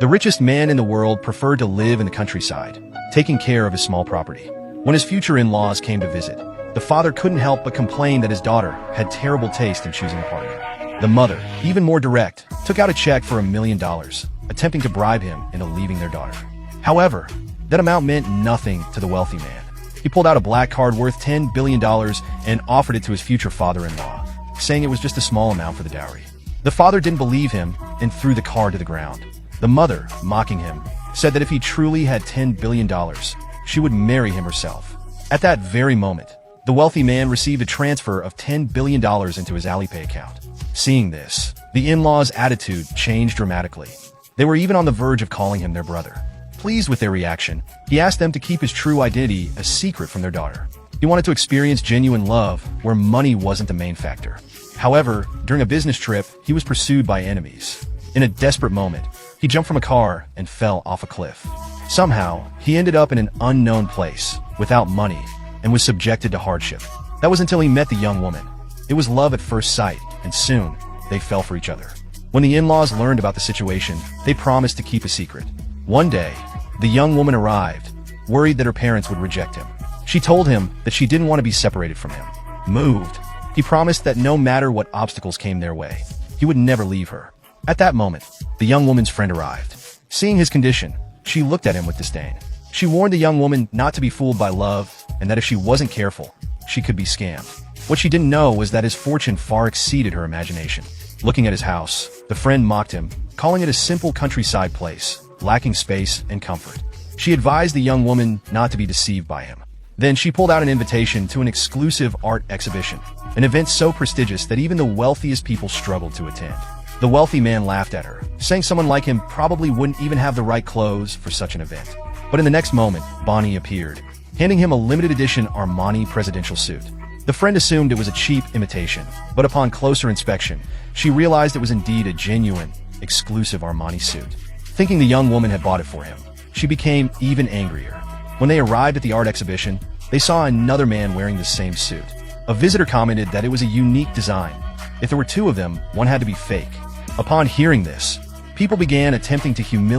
The richest man in the world preferred to live in the countryside, taking care of his small property. When his future in-laws came to visit, the father couldn't help but complain that his daughter had terrible taste in choosing a partner. The mother, even more direct, took out a check for $1 million, attempting to bribe him into leaving their daughter. However, that amount meant nothing to the wealthy man. He pulled out a black card worth $10 billion and offered it to his future father-in-law, saying it was just a small amount for the dowry. The father didn't believe him and threw the card to the ground. The mother, mocking him, said that if he truly had $10 billion, she would marry him herself. At that very moment, the wealthy man received a transfer of $10 billion into his Alipay account. Seeing this, the in-laws' attitude changed dramatically. They were even on the verge of calling him their brother. Pleased with their reaction, he asked them to keep his true identity a secret from their daughter. He wanted to experience genuine love where money wasn't the main factor. However, during a business trip, he was pursued by enemies. In a desperate moment, he jumped from a car and fell off a cliff. Somehow, he ended up in an unknown place, without money, and was subjected to hardship. That was until he met the young woman. It was love at first sight, and soon, they fell for each other. When the in-laws learned about the situation, they promised to keep a secret. One day, the young woman arrived, worried that her parents would reject him. She told him that she didn't want to be separated from him. Moved, he promised that no matter what obstacles came their way, he would never leave her. At that moment, the young woman's friend arrived. Seeing his condition, she looked at him with disdain. She warned the young woman not to be fooled by love, and that if she wasn't careful, she could be scammed. What she didn't know was that his fortune far exceeded her imagination. Looking at his house, the friend mocked him, calling it a simple countryside place, lacking space and comfort. She advised the young woman not to be deceived by him. Then she pulled out an invitation to an exclusive art exhibition, an event so prestigious that even the wealthiest people struggled to attend. The wealthy man laughed at her, saying someone like him probably wouldn't even have the right clothes for such an event. But in the next moment, Bonnie appeared, handing him a limited edition Armani presidential suit. The friend assumed it was a cheap imitation, but upon closer inspection, she realized it was indeed a genuine, exclusive Armani suit. Thinking the young woman had bought it for him, she became even angrier. When they arrived at the art exhibition, they saw another man wearing the same suit. A visitor commented that it was a unique design. If there were two of them, one had to be fake. Upon hearing this, people began attempting to humiliate